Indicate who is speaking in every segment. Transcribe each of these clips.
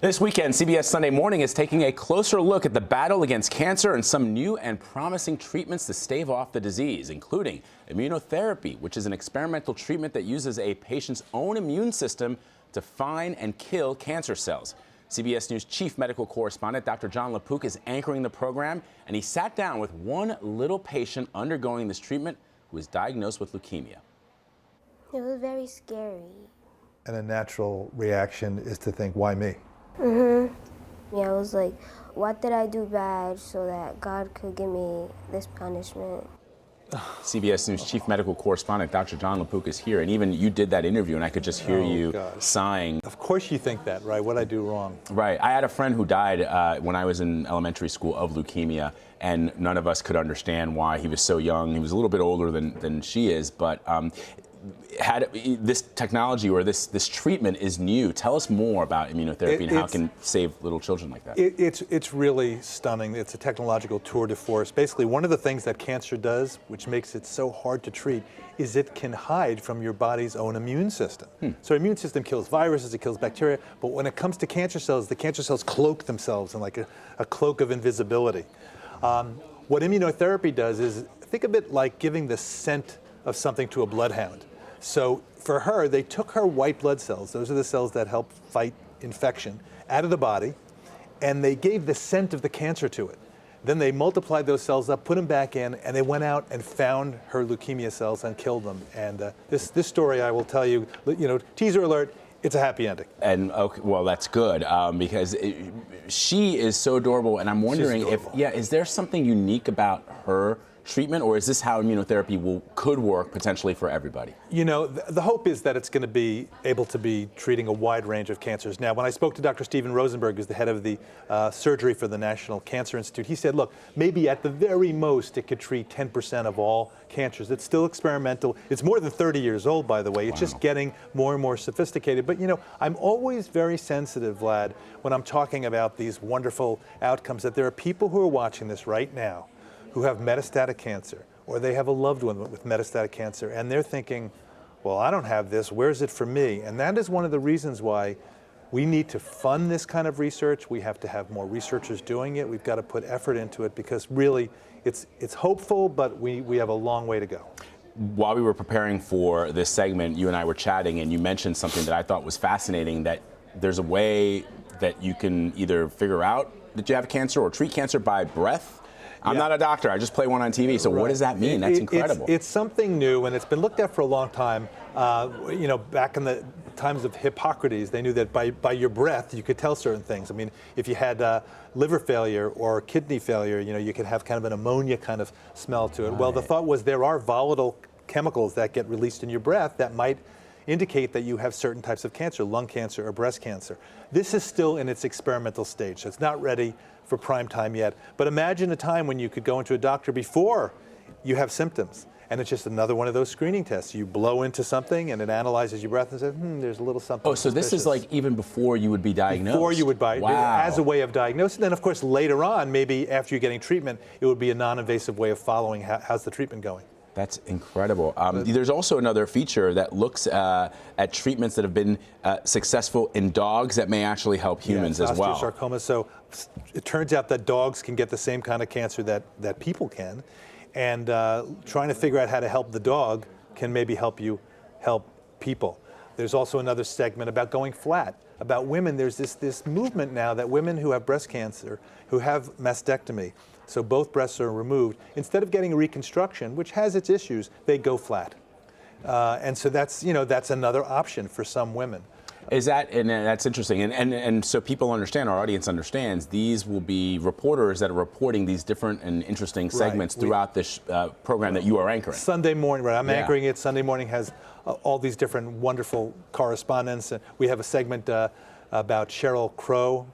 Speaker 1: This weekend, CBS Sunday Morning is taking a closer look at the battle against cancer and some new and promising treatments to stave off the disease, including immunotherapy, which is an experimental treatment that uses a patient's own immune system to find and kill cancer cells. CBS News chief medical correspondent Dr. Jon LaPook is anchoring the program, and he sat down with one little patient undergoing this treatment who was diagnosed with leukemia.
Speaker 2: It was very scary.
Speaker 3: And a natural reaction is to think, why me?
Speaker 2: Yeah, I was like, what did I do bad so that God could give me this punishment?
Speaker 1: CBS News chief medical correspondent Dr. Jon LaPook is here, and even you did that interview, and I could just hear you sighing.
Speaker 3: Of course you think that, right? What'd I do wrong?
Speaker 1: Right. I had a friend who died when I was in elementary school of leukemia, and none of us could understand why. He was so young. He was a little bit older than she is, but had this technology or this treatment is new. Tell us more about immunotherapy and how it can save little children like that.
Speaker 3: It's really stunning. It's a technological tour de force. Basically, one of the things that cancer does, which makes it so hard to treat, is it can hide from your body's own immune system. So our immune system kills viruses, it kills bacteria, but when it comes to cancer cells, the cancer cells cloak themselves in like a cloak of invisibility. What immunotherapy does is, think of it like giving the scent of something to a bloodhound. So for her, they took her white blood cells, those are the cells that help fight infection, out of the body, and they gave the scent of the cancer to it. Then they multiplied those cells up, put them back in, and they went out and found her leukemia cells and killed them. And this story, I will tell you, teaser alert, it's a happy ending.
Speaker 1: And okay, well, that's good because she is so adorable, and I'm wondering is there something unique about her treatment, or is this how immunotherapy could work potentially for everybody?
Speaker 3: You know, the hope is that it's going to be able to be treating a wide range of cancers. Now, when I spoke to Dr. Steven Rosenberg, who's the head of the surgery for the National Cancer Institute, he said, look, maybe at the very most it could treat 10% of all cancers. It's still experimental. It's more than 30 years old, by the way. It's just getting more and more sophisticated. But, I'm always very sensitive, Vlad, when I'm talking about these wonderful outcomes, that there are people who are watching this right now who have metastatic cancer, or they have a loved one with metastatic cancer, and they're thinking, well, I don't have this, where's it for me? And that is one of the reasons why we need to fund this kind of research. We have to have more researchers doing it. We've got to put effort into it, because really, it's hopeful, but we have a long way to go.
Speaker 1: While we were preparing for this segment, you and I were chatting, and you mentioned something that I thought was fascinating, that there's a way that you can either figure out that you have cancer or treat cancer by breath. I'm not a doctor, I just play one on TV, so what does that mean? That's incredible.
Speaker 3: It's something new, and it's been looked at for a long time. Back in the times of Hippocrates, they knew that by your breath, you could tell certain things. I mean, if you had liver failure or kidney failure, you could have kind of an ammonia kind of smell to it. Right. Well, the thought was there are volatile chemicals that get released in your breath that might indicate that you have certain types of cancer, lung cancer or breast cancer. This is still in its experimental stage, so it's not ready for prime time yet. But imagine a time when you could go into a doctor before you have symptoms, and it's just another one of those screening tests. You blow into something and it analyzes your breath and says, there's a little something
Speaker 1: so
Speaker 3: suspicious.
Speaker 1: This is like even before you would be diagnosed?
Speaker 3: Before you would as a way of diagnosis. And then, of course, later on, maybe after you're getting treatment, it would be a non-invasive way of following how's the treatment going.
Speaker 1: That's incredible. There's also another feature that looks at treatments that have been successful in dogs that may actually help humans as well.
Speaker 3: Osteosarcoma. So it turns out that dogs can get the same kind of cancer that people can, and trying to figure out how to help the dog can maybe help you help people. There's also another segment about going flat. About women, there's this movement now that women who have breast cancer, who have mastectomy, so both breasts are removed, instead of getting a reconstruction, which has its issues, they go flat. And so that's another option for some women.
Speaker 1: And that's interesting. And so people understand, our audience understands, these will be reporters that are reporting these different and interesting segments throughout this program that you are anchoring. Sunday Morning,
Speaker 3: right? I'm anchoring it. Sunday Morning has all these different wonderful correspondents. We have a segment about Sheryl Crow.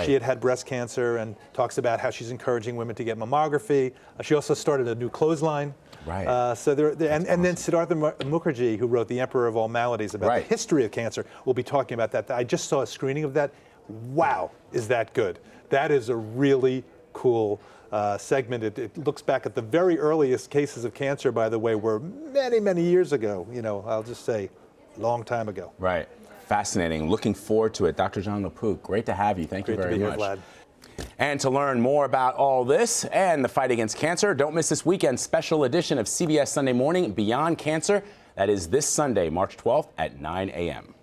Speaker 3: She had breast cancer and talks about how she's encouraging women to get mammography. She also started a new clothesline.
Speaker 1: Right.
Speaker 3: And then Siddhartha Mukherjee, who wrote The Emperor of All Maladies, about the history of cancer, will be talking about that. I just saw a screening of that. Wow, is that good? That is a really cool segment. It looks back at the very earliest cases of cancer, by the way, were many, many years ago. I'll just say, long time ago.
Speaker 1: Right. Fascinating. Looking forward to it. Dr. Jon LaPook, great to have you. Thank you very much.
Speaker 3: Great to be here, Vlad.
Speaker 1: And to learn more about all this and the fight against cancer, don't miss this weekend's special edition of CBS Sunday Morning Beyond Cancer. That is this Sunday, March 12th at 9 a.m.